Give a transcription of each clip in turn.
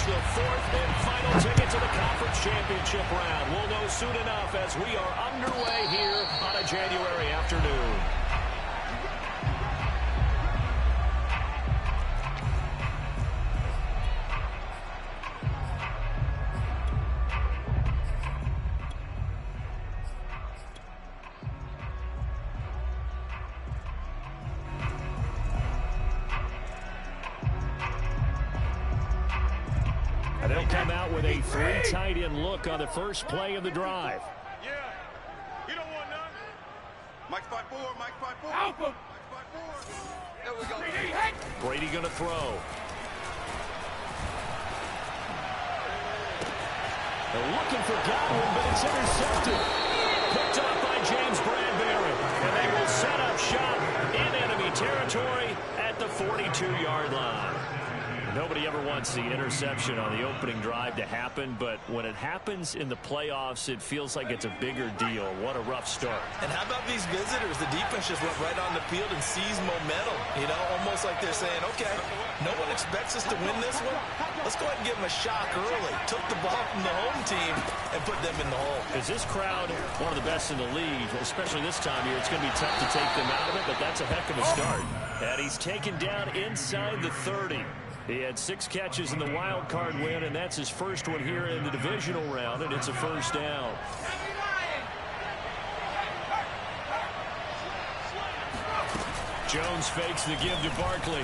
the fourth and final ticket to the conference championship round. We'll know soon enough as we are underway here on a January afternoon. And they'll come out with a three tight end look on the first play of the drive. Yeah. You don't want none. Mike's 5-4. Mike's 5-4. Help him. Mike's 5-4. There we go. Brady going to throw. They're looking for Godwin, but it's intercepted. Picked off by James Bradbury. And they will set up shop in enemy territory at the 42-yard line. Nobody ever wants the interception on the opening drive to happen, but when it happens in the playoffs, it feels like it's a bigger deal. What a rough start. And how about these visitors? The defense just went right on the field and seized momentum. You know, almost like they're saying, okay, no one expects us to win this one. Let's go ahead and give them a shock early. Took the ball from the home team and put them in the hole. Is this crowd one of the best in the league, especially this time of year? It's going to be tough to take them out of it, but that's a heck of a start. And he's taken down inside the 30. He had 6 catches in the wild card win, and that's his first one here in the divisional round, and it's a first down. Jones fakes the give to Barkley.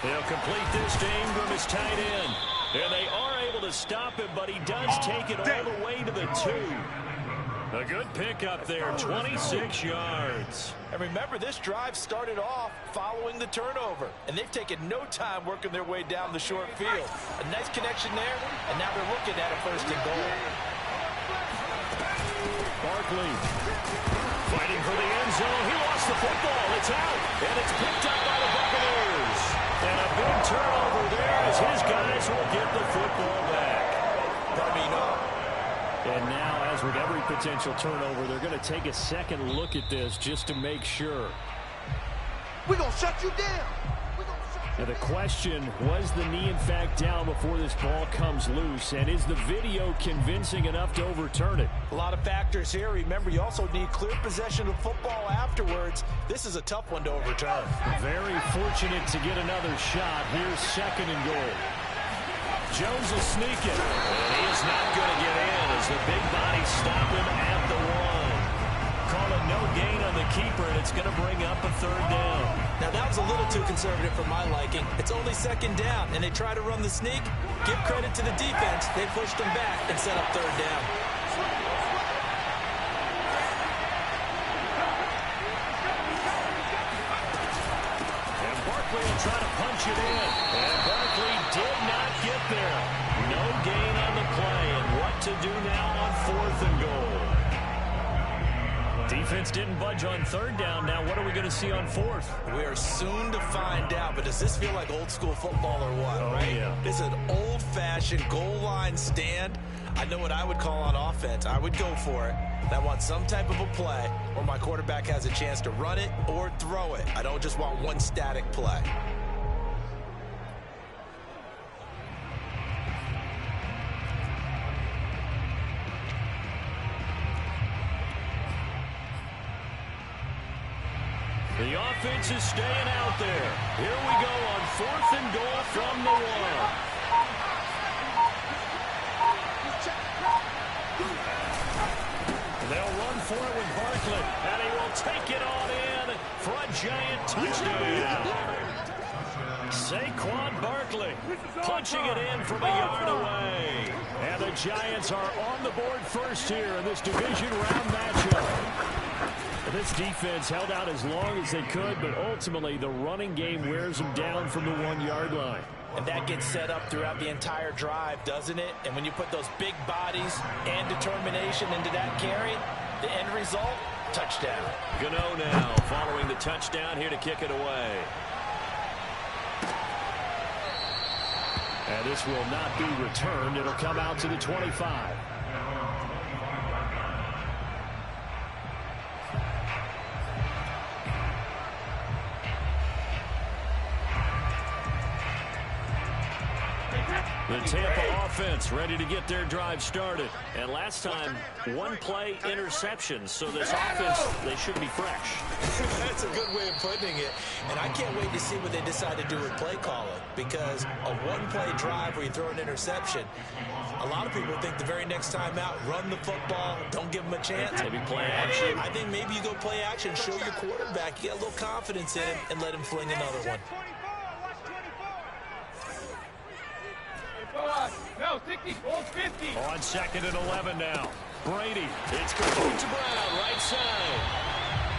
He'll complete this to Ingram, his tight end. And they are able to stop him, but he does take it all the way to the 2. A good pickup there, 26 yards. And remember, this drive started off following the turnover. And they've taken no time working their way down the short field. A nice connection there, and now they're looking at a first and goal. Barkley fighting for the end zone. He lost the football. It's out, and it's picked up by the Buccaneers. And a big turnover there as his guys will get the football back. And now, as with every potential turnover, they're going to take a second look at this just to make sure. We're going to shut you down. Now the question, was the knee in fact down before this ball comes loose? And is the video convincing enough to overturn it? A lot of factors here. Remember, you also need clear possession of football afterwards. This is a tough one to overturn. Very fortunate to get another shot. Here's second and goal. Jones will sneak it. And he is not going to get in as the big bodies stop him at the 1. Call it no gain on the keeper, and it's going to bring up a third down. Now, that was a little too conservative for my liking. It's only second down, and they try to run the sneak. Give credit to the defense. They pushed them back and set up third down. And Barkley will try to punch it in. And Barkley did not get there. No gain on the play. And what to do now on 4th and goal? Defense didn't budge on third down. Now what are we going to see on 4th? We are soon to find out, but does this feel like old school football or what, right? Yeah. This is an old-fashioned goal line stand. I know what I would call on offense. I would go for it. I want some type of a play where my quarterback has a chance to run it or throw it. I don't just want one static play. The offense is staying out there. Here we go on 4th and goal from the 1. They'll run for it with Barkley, and he will take it on in for a Giant touchdown. Saquon Barkley punching it in from a yard away. And the Giants are on the board first here in this division round matchup. This defense held out as long as they could, but ultimately the running game wears them down from the 1-yard line. And that gets set up throughout the entire drive, doesn't it? And when you put those big bodies and determination into that carry, the end result, touchdown. Gano now following the touchdown here to kick it away. And this will not be returned. It'll come out to the 25. Tampa offense ready to get their drive started. And last time, one play interception. So this offense, they should be fresh. That's a good way of putting it. And I can't wait to see what they decide to do with play calling. Because a one-play drive where you throw an interception, a lot of people think the very next time out, run the football, don't give them a chance. Maybe play action. I think maybe you go play action, show your quarterback, you get a little confidence in him, and let him fling another one. No, 60, 50. On 2nd and 11 now. Brady. It's complete to Brown, right side.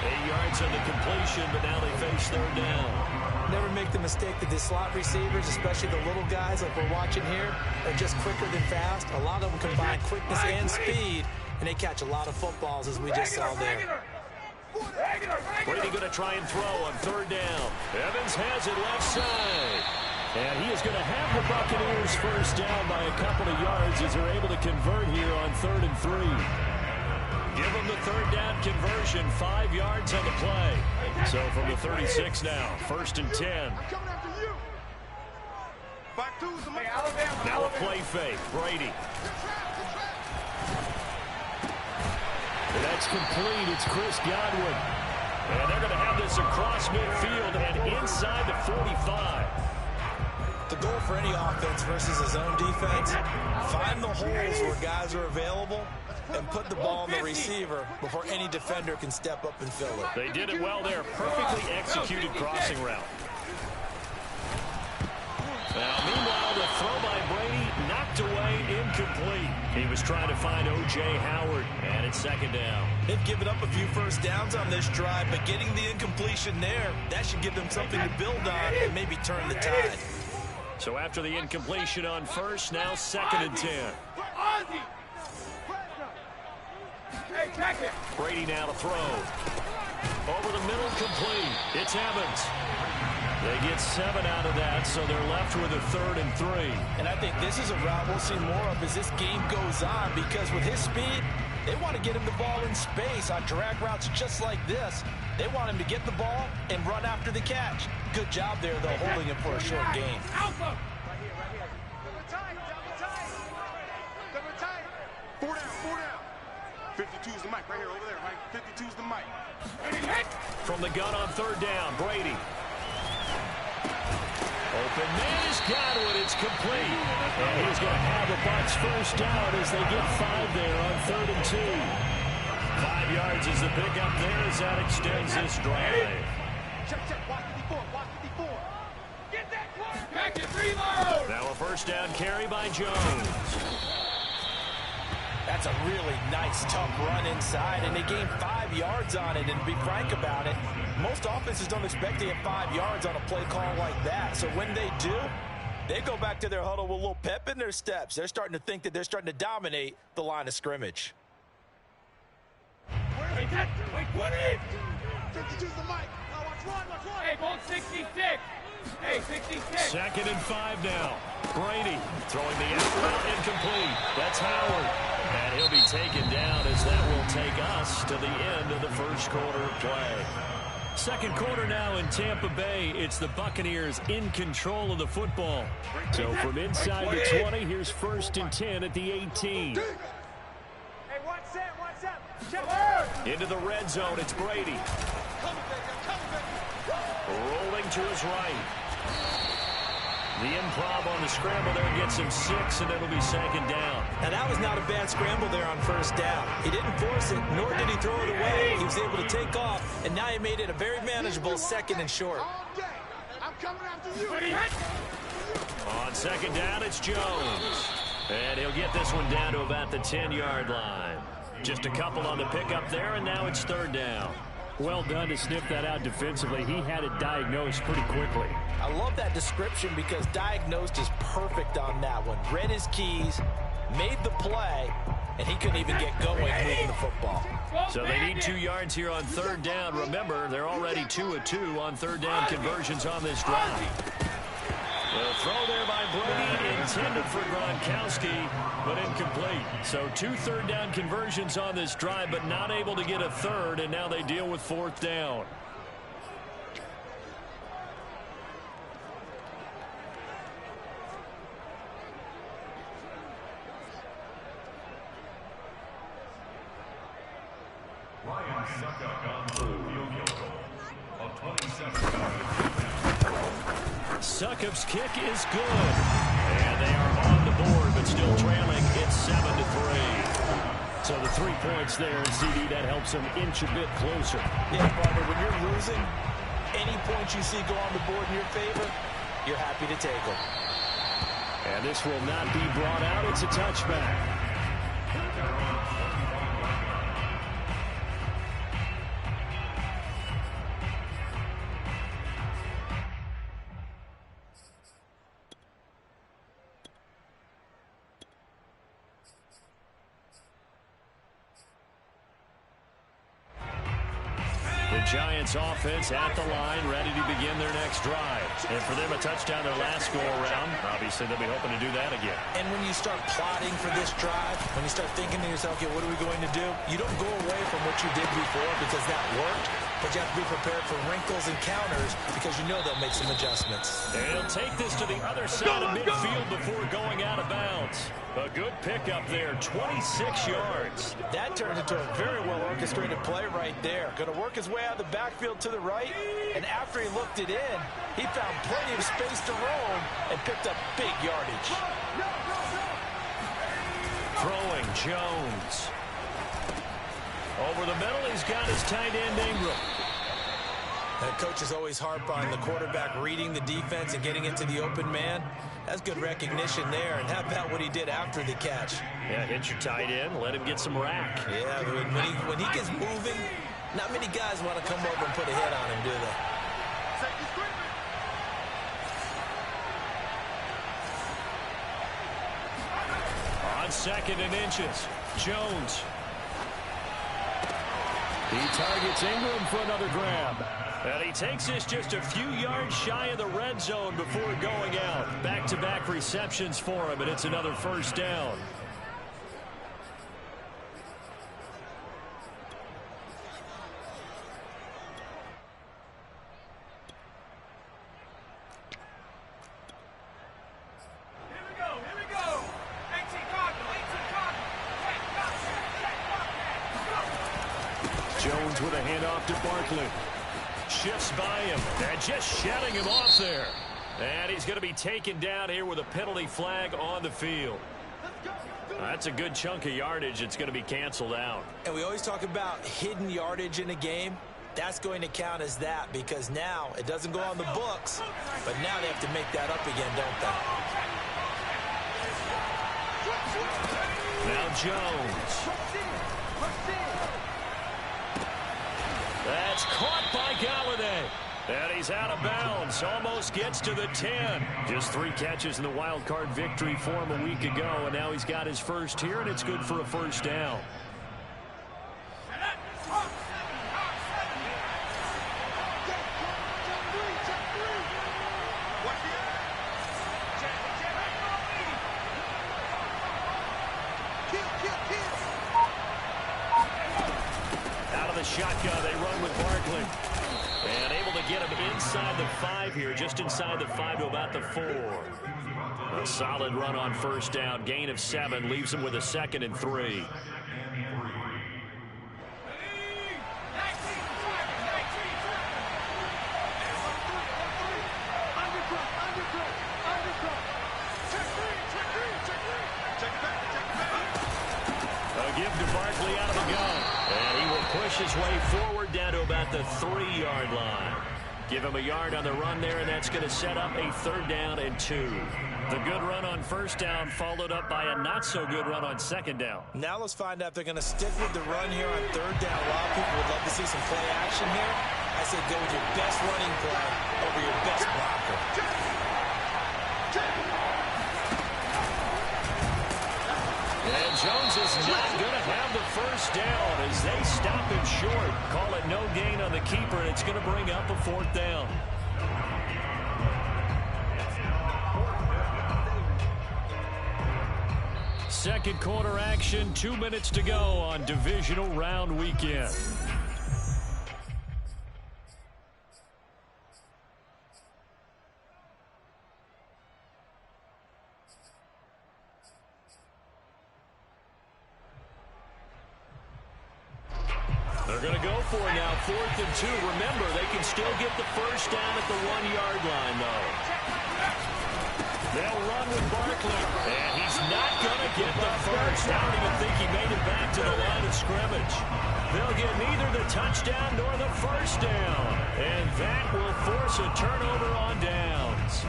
8 yards on the completion, but now they face 3rd down. Never make the mistake that the slot receivers, especially the little guys like we're watching here, are just quicker than fast. A lot of them combine quickness and speed, and they catch a lot of footballs, as we just saw there. Brady going to try and throw on 3rd down. Evans has it left side. And he is going to have the Buccaneers first down by a couple of yards as they're able to convert here on 3rd and 3. Give them the 3rd down conversion, 5 yards on the play. So from the 36 now, 1st and 10. Now a play fake, Brady. And that's complete. It's Chris Godwin. And they're going to have this across midfield and inside the 45. The goal for any offense versus a zone defense, find the holes where guys are available and put the ball in the receiver before any defender can step up and fill it. They did it well there. Perfectly executed crossing route. Now, meanwhile, the throw by Brady knocked away, incomplete. He was trying to find O.J. Howard, and it's 2nd down. They've given up a few first downs on this drive, but getting the incompletion there, that should give them something to build on and maybe turn the tide. So after the incompletion on 1st, now 2nd and 10. Brady now to throw. Over the middle, complete. It's Evans. They get 7 out of that, so they're left with a 3rd and 3. And I think this is a route we'll see more of as this game goes on, because with his speed, they want to get him the ball in space on drag routes just like this. They want him to get the ball and run after the catch. Good job there, though, holding him for a short gain. Alpha. 4 down, 4 down. 52's the mic right here, over there, Mike. 52's the mic. From the gun on 3rd down, Brady. Open man is Godwin. It's complete. And he's going to have the Bucs first down as they get 5 there on 3rd and 2. 5 yards is the pickup there as that extends this drive. Back to reload. Now a first down carry by Jones. That's a really nice, tough run inside, and they gained 5 yards on it. And to be frank about it, most offenses don't expect to get 5 yards on a play call like that. So when they do, they go back to their huddle with a little pep in their steps. They're starting to think that they're starting to dominate the line of scrimmage. Wait, 20. 52's the mic. Now watch one. Hey, ball 66. Hey, 66. 2nd and 5 now. Brady throwing the out route incomplete. That's Howard. And he'll be taken down as that will take us to the end of the first quarter of play. 2nd quarter now in Tampa Bay. It's the Buccaneers in control of the football. So from inside the 20, here's 1st and 10 at the 18. Hey, what's that? Check. Into the red zone, it's Brady. Rolling to his right. The improv on the scramble there gets him 6, and it'll be 2nd down. Now, that was not a bad scramble there on 1st down. He didn't force it, nor did he throw it away. He was able to take off, and now he made it a very manageable 2nd and short. I'm coming after you. On 2nd down, it's Jones. And he'll get this one down to about the 10-yard line. Just a couple on the pickup there, and now it's 3rd down. Well done to sniff that out defensively. He had it diagnosed pretty quickly. I love that description because diagnosed is perfect on that one. Read his keys, made the play, and he couldn't even get going moving the football. So they need 2 yards here on 3rd down. Remember, they're already 2 of 2 on 3rd down conversions on this drive. The throw there by Brady intended for Gronkowski, but incomplete. So 2 3rd down conversions on this drive, but not able to get a 3rd, and now they deal with 4th down. Succop's kick is good. And they are on the board, but still trailing. It's 7-3. So the 3 points there, and CD, that helps them inch a bit closer. Yeah, partner, when you're losing, any points you see go on the board in your favor, you're happy to take them. And this will not be brought out. It's a touchback. Giants offense at the line, ready to begin their next drive. And for them, a touchdown their last go-around. Obviously, they'll be hoping to do that again. And when you start plotting for this drive, when you start thinking to yourself, okay, what are we going to do? You don't go away from what you did before because that worked, but you have to be prepared for wrinkles and counters because you know they'll make some adjustments. They'll take this to the other side of midfield before going out of bounds. A good pickup there, 26 yards. That turned into a very well-orchestrated play right there. Going to work his way out of the backfield to the right, and after he looked it in, he found plenty of space to roam and picked up big yardage. Throwing Jones. Over the middle, he's got his tight end Ingram. That coach is always harp on the quarterback reading the defense and getting into the open man. That's good recognition there. And how about what he did after the catch? Yeah, hit your tight end, let him get some rack. Yeah, when he gets moving, not many guys want to come over and put a hit on him, do they? On 2nd and inches, Jones. He targets Ingram for another grab. And he takes this just a few yards shy of the red zone before going out. Back-to-back receptions for him, and it's another first down. Jones with a handoff to Barkley. Shifts by him and just shutting him off there. And he's going to be taken down here with a penalty flag on the field. That's a good chunk of yardage. It's going to be canceled out. And we always talk about hidden yardage in a game. That's going to count as that because now it doesn't go on the books, but now they have to make that up again, don't they? Now Jones. That's caught by Galladay. And he's out of bounds. Almost gets to the 10. Just 3 catches in the wild card victory for him a week ago. And now he's got his first here, and it's good for a first down. Out of the shotgun, they run with Barkley. And able to get him inside the 5 here, just inside the 5 to about the 4. A solid run on first down. Gain of 7 leaves him with a 2nd and 3. A give to Barkley out of the gun. And he will push his way forward down to about the 3-yard line. Give him a yard on the run there, and that's going to set up a 3rd down and 2. The good run on first down followed up by a not-so-good run on 2nd down. Now let's find out if they're going to stick with the run here on 3rd down. A lot of people would love to see some play action here. I say go with your best running play over your best blocker. And Jones is not going to have the first down as they stop him short. Call it no gain on the keeper, and it's going to bring up a 4th down. Second quarter action, 2 minutes to go on divisional round weekend. They're going to go for it now, 4th and 2. Remember, they can still get the first down at the 1-yard line, though. They'll run with Barkley, and he's not going to get the first. I don't even think he made it back to the line of scrimmage. They'll get neither the touchdown nor the first down, and that will force a turnover on downs.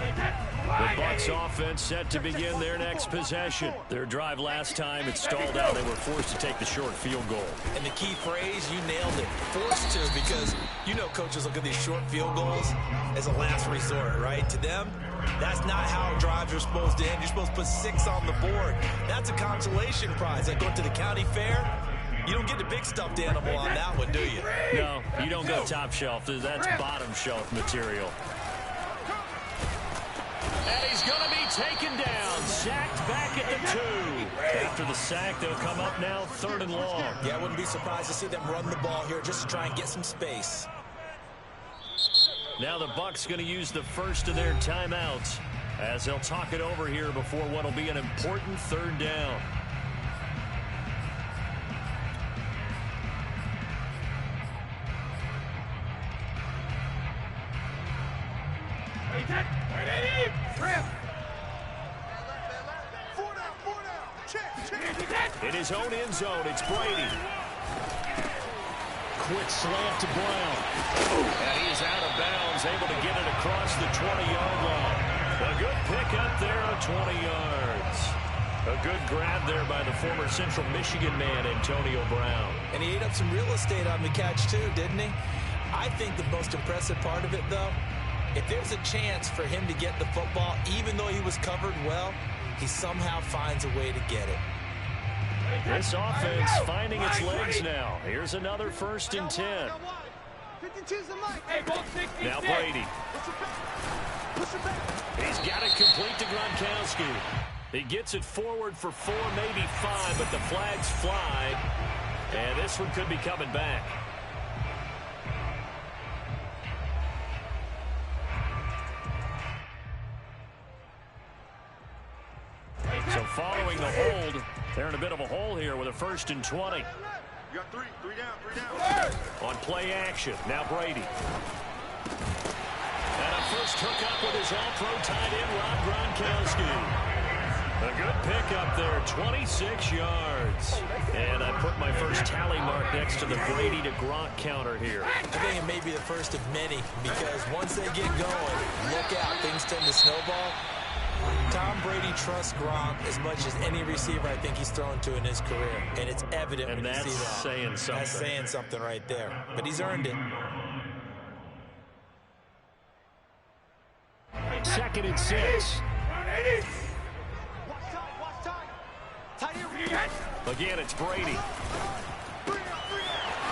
The Bucs offense set to begin their next possession. Their drive last time, it stalled out. They were forced to take the short field goal. And the key phrase, you nailed it, forced to, because you know coaches look at these short field goals as a last resort, right? To them, that's not how drives are supposed to end. You're supposed to put 6 on the board. That's a consolation prize. Like going to the county fair, you don't get the big stuffed animal on that one, do you? No, you don't go top shelf. That's bottom shelf material. And he's going to be taken down, sacked back at the 2. After the sack, they'll come up now 3rd and long. Yeah, I wouldn't be surprised to see them run the ball here just to try and get some space. Now the Bucs going to use the first of their timeouts as they'll talk it over here before what will be an important 3rd down. In his own end zone, it's Brady. Quick slant to Brown. And he is out of bounds, able to get it across the 20-yard line. A good pick up there of 20 yards. A good grab there by the former Central Michigan man, Antonio Brown. And he ate up some real estate on the catch, too, didn't he? I think the most impressive part of it, though, if there's a chance for him to get the football, even though he was covered well, he somehow finds a way to get it. This offense finding its legs now. Here's another 1st and 10. Now Brady. He's got it complete to Gronkowski. He gets it forward for 4, maybe 5, but the flags fly. And this one could be coming back. So following the hold, they're in a bit of a hole here with a 1st and 20. You got 3 down. On play action, now Brady. And a first hookup with his all-pro tight end, Rob Gronkowski. A good pickup there, 26 yards. And I put my first tally mark next to the Brady to Gronk counter here. I think it may be the first of many, because once they get going, look out, things tend to snowball. Tom Brady trusts Gronk as much as any receiver I think he's thrown to in his career. And it's evident when you see that. And that's saying something. That's saying something right there. But he's earned it. 2nd and 6. Again, it's Brady.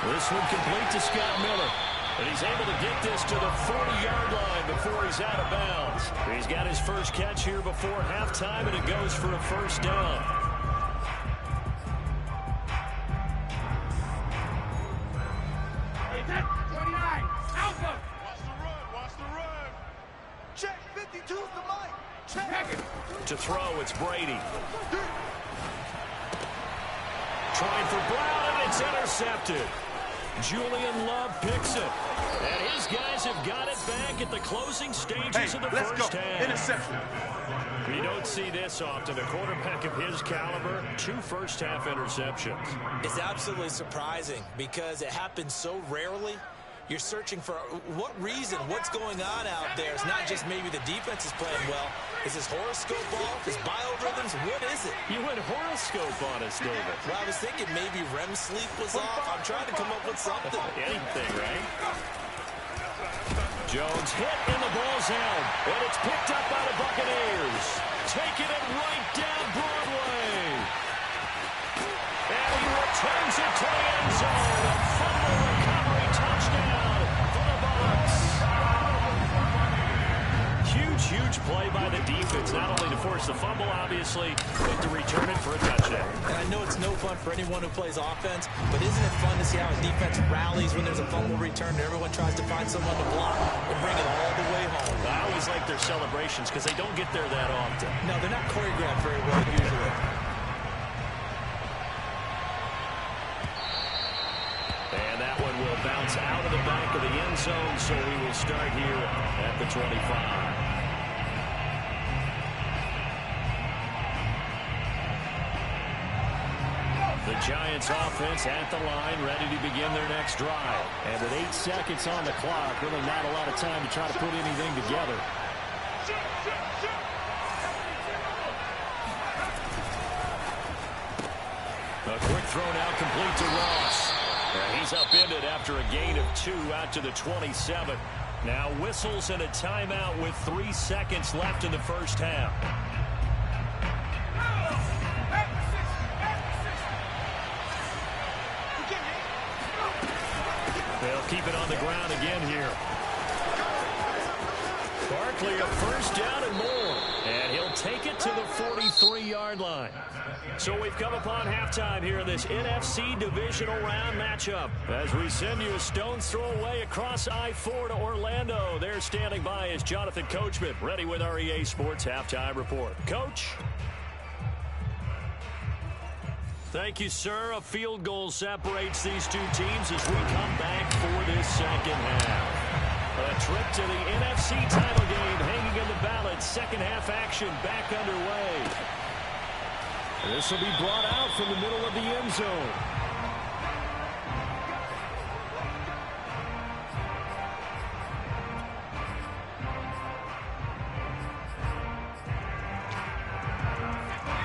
This one complete to Scott Miller. And he's able to get this to the 40-yard line before he's out of bounds. He's got his first catch here before halftime, and it goes for a 1st down. Watch the run. Check, 52's the mic. Check. To throw, it's Brady. Trying for Brown, and it's intercepted. Julian Love picks it. And his guys have got it back at the closing stages of the first half. Interception. You don't see this often. A quarterback of his caliber, 2 first-half interceptions. It's absolutely surprising because it happens so rarely. You're searching for what reason, what's going on out there. It's not just maybe the defense is playing well. Is his horoscope off? His biorhythms? What is it? You went horoscope on us, David. Well, I was thinking maybe REM sleep was off. I'm trying to come up with something. Anything, right? Jones hit and the ball's out. And it's picked up by the Buccaneers. Taking it right down Broadway. And he returns it to the end zone. A fumble recovery touchdown for the Bucs. Huge play by the defense, not only to force the fumble, obviously, but to return it for a touchdown. And I know it's no fun for anyone who plays offense, but isn't it fun to see how a defense rallies when there's a fumble return and everyone tries to find someone to block and bring it all the way home? I always like their celebrations because they don't get there that often. No, they're not choreographed very well usually. And that one bounce out of the back of the end zone, so we will start here at the 25. The Giants offense at the line, ready to begin their next drive. And with 8 seconds on the clock, really not a lot of time to try to put anything together. A quick throw now complete to Ross. And he's upended after a gain of 2 out to the 27. Now whistles and a timeout with 3 seconds left in the first half. They'll keep it on the ground again here. Barkley a first down and more. And he'll take it to the 43-yard line. So we've come upon halftime here in this NFC divisional round matchup. As we send you a stone's throw away across I-4 to Orlando. There standing by is Jonathan Coachman, ready with our EA Sports Halftime Report. Coach? Thank you, sir. A field goal separates these two teams as we come back for this second half. A trip to the NFC title game hanging in the balance. Second half action back underway. This will be brought out from the middle of the end zone.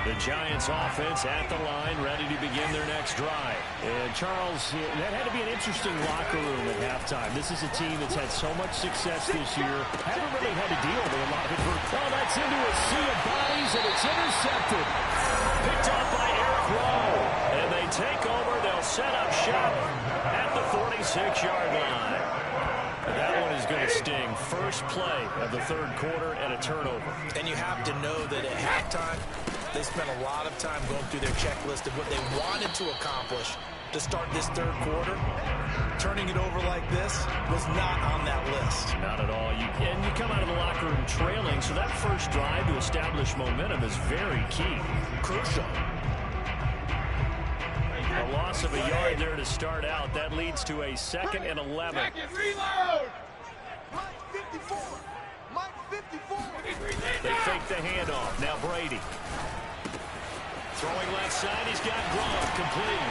The Giants offense at the line, ready to begin their next drive. And Charles, that had to be an interesting locker room at halftime. This is a team that's had so much success this year. Haven't really had to deal with a lot of it. Oh, that's into a sea of bodies, and it's intercepted. Picked off by Eric Rowe. And they take over. They'll set up shop at the 46-yard line. That one is going to sting. First play of the third quarter and a turnover. And you have to know that at halftime, they spent a lot of time going through their checklist of what they wanted to accomplish to start this third quarter. Turning it over like this was not on that list. Not at all. And you come out of the locker room trailing, so that first drive to establish momentum is very key. Crucial. A loss of a yard there to start out. That leads to a 2nd and 11. Reload! Mike 54. Mike 54. They fake the handoff. Now Brady. Throwing left side. He's got Gronk complete.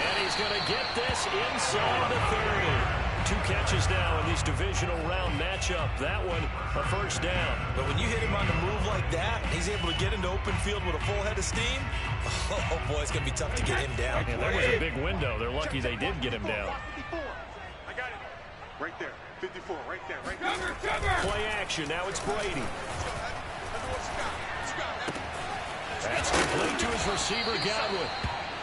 And he's going to get this inside the 30. 2 catches now in this divisional round matchup. That one, a first down. But when you hit him on the move like that, he's able to get into open field with a full head of steam. Oh, boy, it's going to be tough to get him down. And there was a big window. They're lucky they did get him down. 54. I got it. Right there. 54. Right there. Right there. Cover, cover! Play action. Now it's Brady. That's complete to his receiver, Godwin.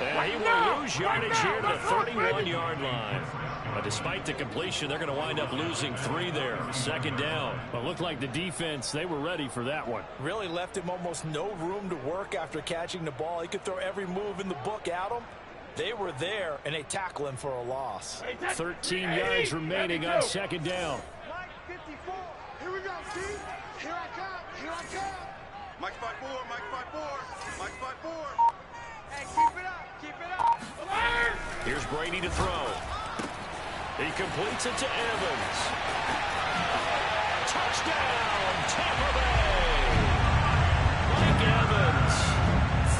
And he will lose yardage here to the 31-yard line. But despite the completion, they're going to wind up losing 3 there. Second down. But looked like the defense, they were ready for that one. Really left him almost no room to work after catching the ball. He could throw every move in the book at him. They were there, and they tackle him for a loss. 13 yards remaining on second down. Mike 54. Here we go, Steve. Here I come. Here I come. Mike 54. Mike 54. Mike 54. Hey, keep it up! Keep it up! Alert! Here's Brady to throw. He completes it to Evans. Touchdown, Tampa Bay! Mike Evans,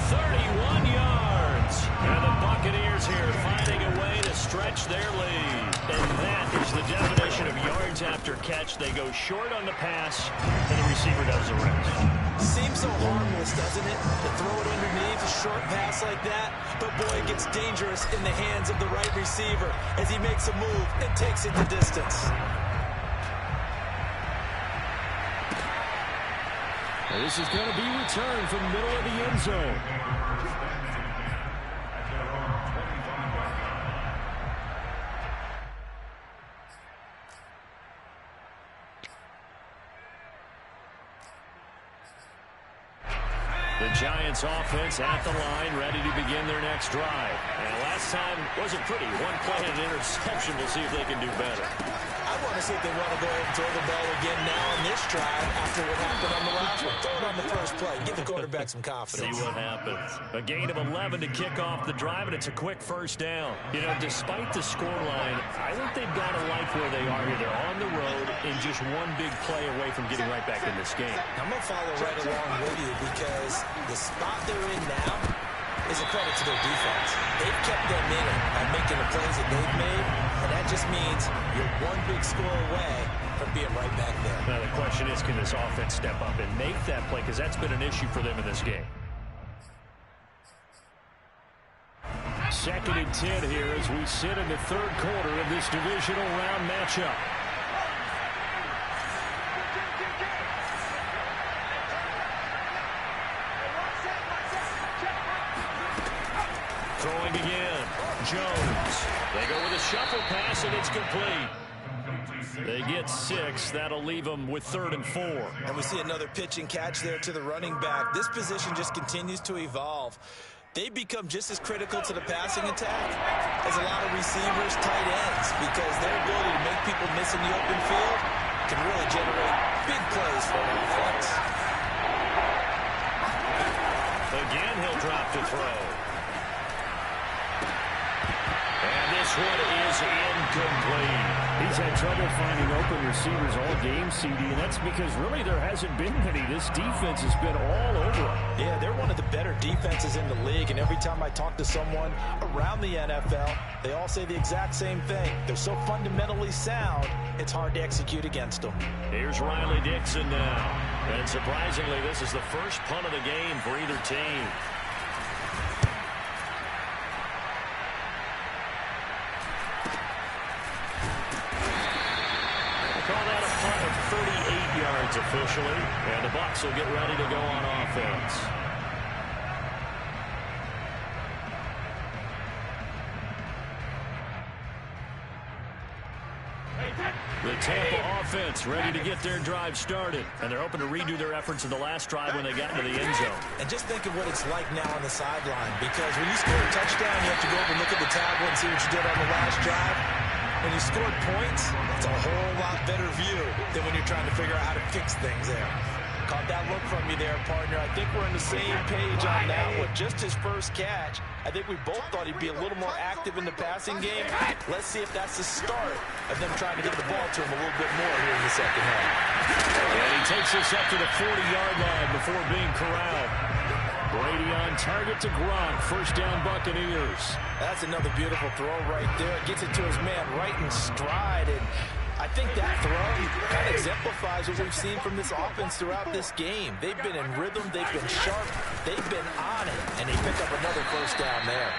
31 yards. And the Buccaneers here finding a way to stretch their lead. And that is the definition of yards after catch. They go short on the pass, and the receiver does the rest. Seems so harmless, doesn't it? To throw it underneath a short pass like that. But boy, it gets dangerous in the hands of the right receiver as he makes a move and takes it the distance. This is going to be returned from the middle of the end zone. The Giants offense at the line, ready to begin their next drive. And last time wasn't pretty. One play and an interception. We'll see if they can do better. I want to see if they want to go ahead and throw the ball again now on this drive after what happened on the last one. Throw it on the first play. Give the quarterback some confidence. See what happens. A gain of 11 to kick off the drive, and it's a quick first down. You know, despite the scoreline, I think they've got to like where they are here. They're on the road and just one big play away from getting right back in this game. I'm going to follow right along with you because the spot they're in now is a credit to their defense. They've kept them in it by making the plays that they've made, and that just means you're one big score away from being right back there. Now the question is, can this offense step up and make that play? Because that's been an issue for them in this game. 2nd and 10 here as we sit in the third quarter of this divisional round matchup. Throwing again. Jones. They go with a shuffle pass, and it's complete. They get 6. That'll leave them with 3rd and 4. And we see another pitch and catch there to the running back. This position just continues to evolve. They become just as critical to the passing attack as a lot of receivers, tight ends, because their ability to make people miss in the open field can really generate big plays for an offense. Again, he'll drop to throw. And this one is incomplete. He's had trouble finding open receivers all game, CD, and that's because really there hasn't been many. This defense has been all over them. Yeah, they're one of the better defenses in the league, and every time I talk to someone around the NFL, they all say the exact same thing. They're so fundamentally sound, it's hard to execute against them. Here's Riley Dixon now. And surprisingly, this is the first punt of the game for either team. Call that a punt of 38 yards officially, and the Bucs will get ready to go on offense. The Tampa offense ready to get their drive started, and they're hoping to redo their efforts in the last drive when they got into the end zone. And just think of what it's like now on the sideline, because when you score a touchdown, you have to go over and look at the tablet and see what you did on the last drive. When you scored points, it's a whole lot better view than when you're trying to figure out how to fix things there. Caught that look from you there, partner. I think we're on the same page on that one. Just his first catch. I think we both thought he'd be a little more active in the passing game. Let's see if that's the start of them trying to get the ball to him a little bit more here in the second half. And he takes us up to the 40-yard line before being corralled. Brady on target to Gronk. First down, Buccaneers. That's another beautiful throw right there. Gets it to his man right in stride. And I think that throw kind of exemplifies what we've seen from this offense throughout this game. They've been in rhythm. They've been sharp. They've been on it. And they pick up another first down there.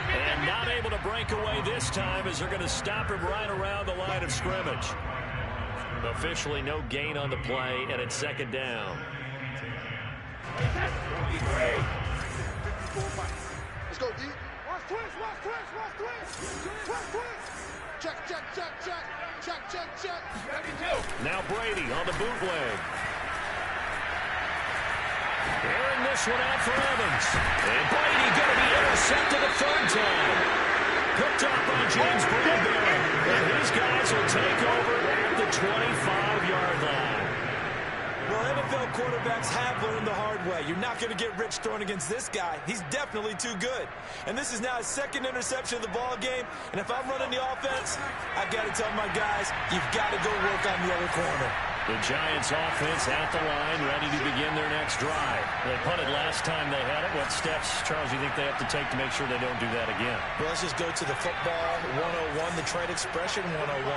And not able to break away this time as they're going to stop him right around the line of scrimmage. Officially no gain on the play, and it's 2nd down. Let's go, D. Watch twist, watch twist, watch twist. Twist, twist. Check, check, check, check. Check, check, check. Now Brady on the bootleg. Airing this one out for Evans. And Brady going to be intercepted a 3rd time. Picked up by James Bradbury. And his guys will take over at the 25-yard line. Well, NFL quarterbacks have learned the hard way. You're not going to get rich throwing against this guy. He's definitely too good. And this is now his 2nd interception of the ball game. And if I'm running the offense, I've got to tell my guys, you've got to go work on the other corner. The Giants offense at the line, ready to begin their next drive. They punted last time they had it. What steps, Charles, do you think they have to take to make sure they don't do that again? Well, let's just go to the football 101, the trade expression 101.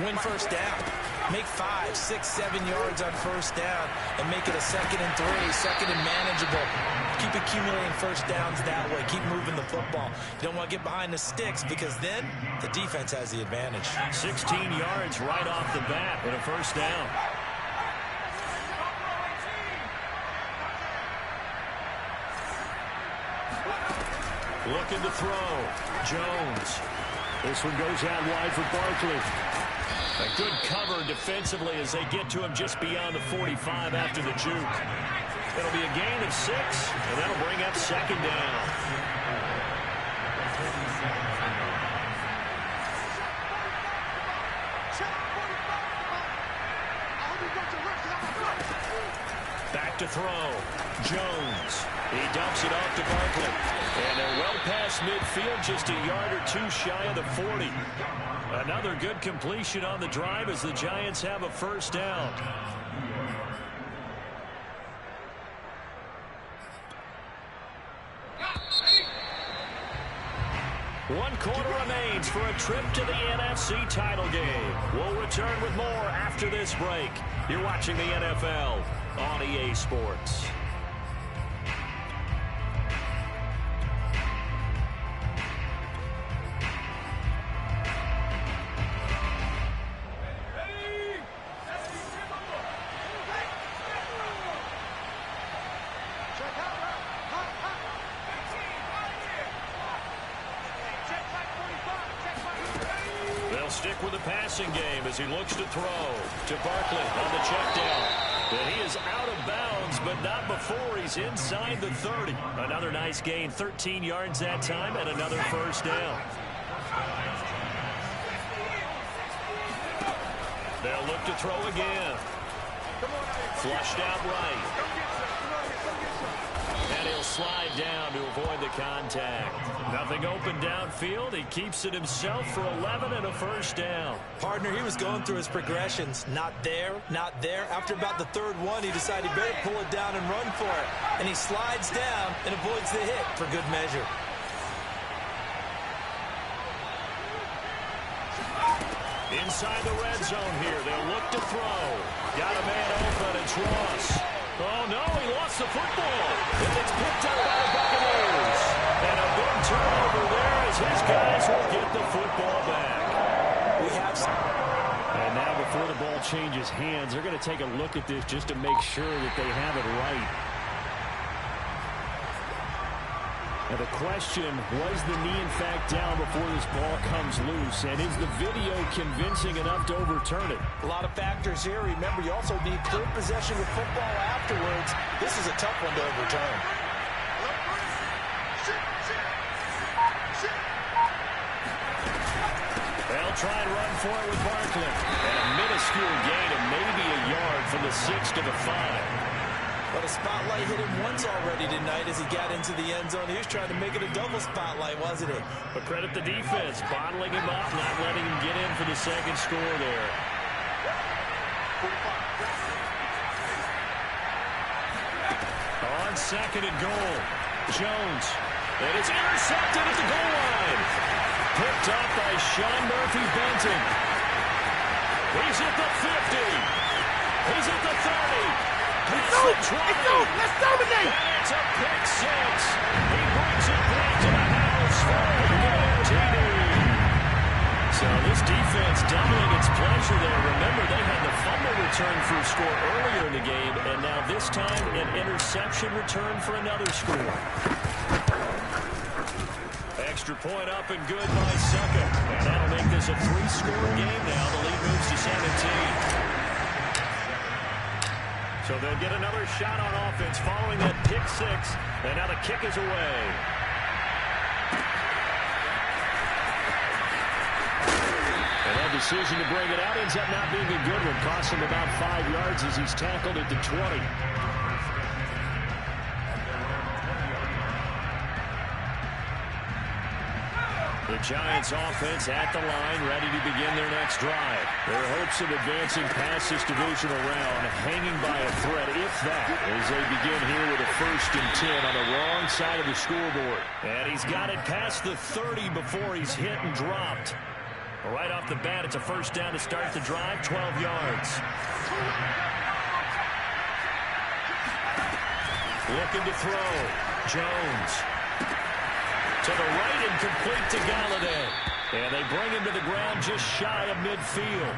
Win first down. Make 5, 6, 7 yards on first down and make it a 2nd and 3, 2nd and manageable. Keep accumulating first downs that way. Keep moving the football. You don't want to get behind the sticks because then the defense has the advantage. 16 yards right off the bat and a first down. Looking to throw. Jones. This one goes out wide for Barkley. A good cover defensively as they get to him just beyond the 45 after the juke. It'll be a gain of 6, and that'll bring up 2nd down. Check. Back to throw. Jones. He dumps it off to Barkley. And they're well past midfield, just a yard or two shy of the 40. Another good completion on the drive as the Giants have a first down. One quarter remains for a trip to the NFC title game. We'll return with more after this break. You're watching the NFL on EA Sports. Stick with the passing game as he looks to throw to Barkley on the check down. And he is out of bounds, but not before he's inside the 30. Another nice gain, 13 yards that time, and another first down. They'll look to throw again. Flushed out right. And he'll slide down to avoid the contact. Nothing open downfield. He keeps it himself for 11 and a first down. Partner, he was going through his progressions. Not there, not there. After about the third one, he decided he better pull it down and run for it. And he slides down and avoids the hit for good measure. Inside the red zone here. They'll look to throw. Got a man open. It's Ross. Oh, no, he lost the football. And it's picked up by the Buccaneers. And a big turnover there as his guys will get the football back. We have some. And now before the ball changes hands, they're going to take a look at this just to make sure that they have it right. Now the question, was the knee in fact down before this ball comes loose? And is the video convincing enough to overturn it? A lot of factors here. Remember, you also need clear possession of football afterwards. This is a tough one to overturn. They'll try and run for it with Barkley. And a minuscule gain of maybe a yard from the 6 to the 5. But a spotlight hit him once already tonight as he got into the end zone. He was trying to make it a double spotlight, wasn't he? But credit the defense, bottling him up, not letting him get in for the second score there. On second and goal, Jones. And it's intercepted at the goal line. Picked up by Sean Murphy-Benton. He's at the 50. He's at the 30. Let's dominate! And it's a pick six. He brings it back to the house for a good TD. So this defense doubling its pleasure there. Remember, they had the fumble return for a score earlier in the game, and now this time an interception return for another score. Extra point up and good by Succa. And that'll make this a 3-score game now. The lead moves to 17. So they'll get another shot on offense following that pick six. And now the kick is away. And that decision to bring it out ends up not being a good one. Costs him about 5 yards as he's tackled at the 20. The Giants offense at the line, ready to begin their next drive. Their hopes of advancing past this divisional round hanging by a thread, if that, as they begin here with a 1st and 10 on the wrong side of the scoreboard. And he's got it past the 30 before he's hit and dropped. Right off the bat, it's a first down to start the drive, 12 yards. Looking to throw. Jones. To the right and complete to Galladay. And they bring him to the ground just shy of midfield.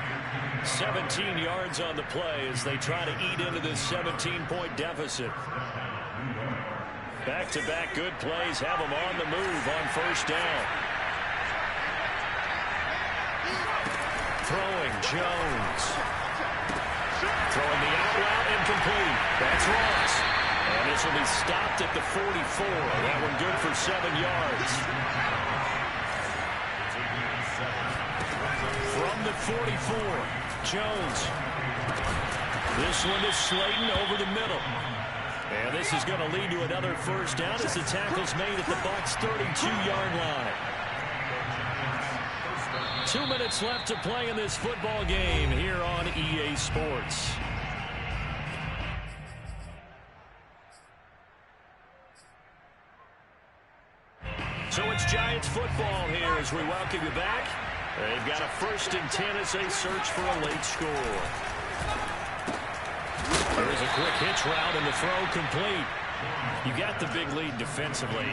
17 yards on the play as they try to eat into this 17-point deficit. Back-to-back good plays have them on the move on first down. Throwing Jones. Throwing the out route incomplete. That's Ross. And this will be stopped at the 44. That one good for 7 yards. From the 44, Jones. This one is Slayton over the middle. And this is going to lead to another first down as the tackle's made at the Bucs' 32-yard line. 2 minutes left to play in this football game here on EA Sports. So it's Giants football here as we welcome you back. They've got a 1st and 10 as they search for a late score. There's a quick hitch route and the throw complete. You got the big lead defensively.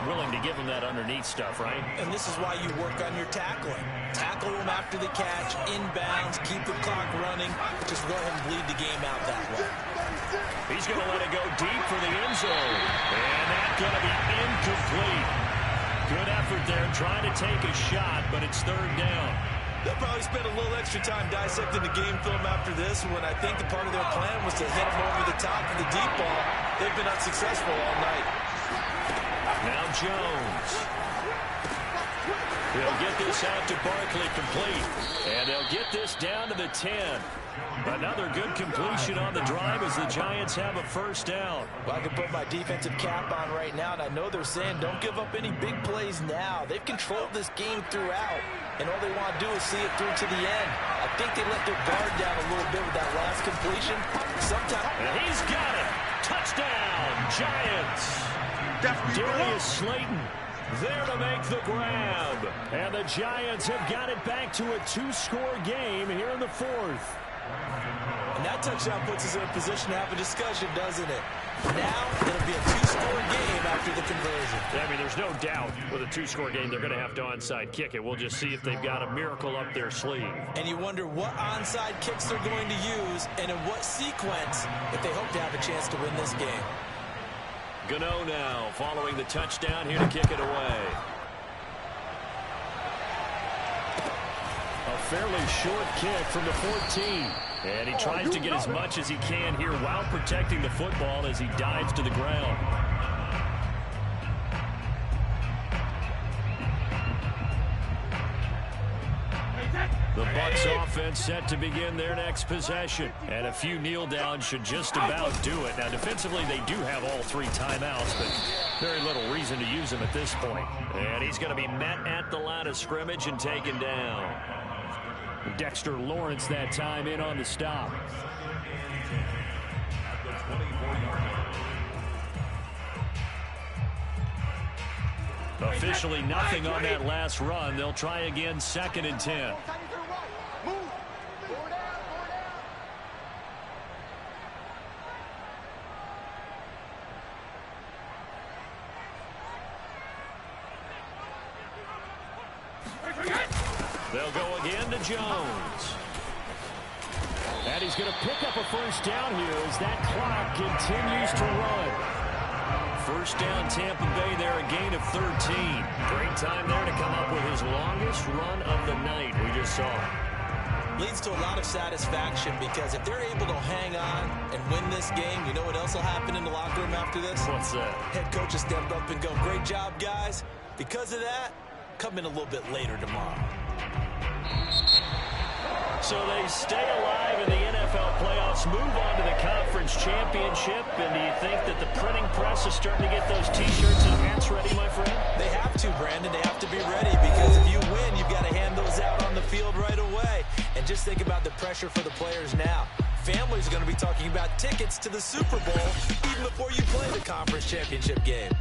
Willing to give them that underneath stuff, right? And this is why you work on your tackling. Tackle them after the catch, inbounds, keep the clock running. Just go ahead and bleed the game out that way. He's going to let it go deep for the end zone. And that's going to be incomplete. Good effort there, trying to take a shot, but it's 3rd down. They'll probably spend a little extra time dissecting the game film after this when I think the part of their plan was to hit them over the top of the deep ball. They've been unsuccessful all night. Now Jones. He'll get this out to Barkley complete. And they'll get this down to the 10. Another good completion on the drive as the Giants have a 1st down. Well, I can put my defensive cap on right now, and I know they're saying don't give up any big plays now. They've controlled this game throughout, and all they want to do is see it through to the end. I think they let their guard down a little bit with that last completion. And he's got it. Touchdown, Giants. Darius Slayton there to make the grab. And the Giants have got it back to a 2-score game here in the 4th. And that touchdown puts us in a position to have a discussion, doesn't it? Now, it'll be a 2-score game after the conversion. I mean, there's no doubt with a 2-score game, they're going to have to onside kick it. We'll just see if they've got a miracle up their sleeve. And you wonder what onside kicks they're going to use and in what sequence if they hope to have a chance to win this game. Gano now following the touchdown here to kick it away. A fairly short kick from the 14. And he tries to get as much as he can here while protecting the football as he dives to the ground. The Bucs offense set to begin their next possession. And a few kneel downs should just about do it. Now, defensively, they do have all 3 timeouts, but very little reason to use them at this point. And he's going to be met at the line of scrimmage and taken down. Dexter Lawrence that time in on the stop. Officially nothing on that last run. They'll try again, 2nd and 10. They'll go again to Jones. And he's going to pick up a 1st down here as that clock continues to run. 1st down, Tampa Bay there, a gain of 13. Great time there to come up with his longest run of the night we just saw. Leads to a lot of satisfaction because if they're able to hang on and win this game, you know what else will happen in the locker room after this? What's that? Head coach will step up and go, great job, guys. Because of that, come in a little bit later tomorrow. So they stay alive in the NFL playoffs, move on to the conference championship. And do you think that the printing press is starting to get those T-shirts and hats ready, my friend? They have to, Brandon. They have to be ready because if you win, you've got to hand those out on the field right away. And just think about the pressure for the players now. Families are going to be talking about tickets to the Super Bowl even before you play the conference championship game.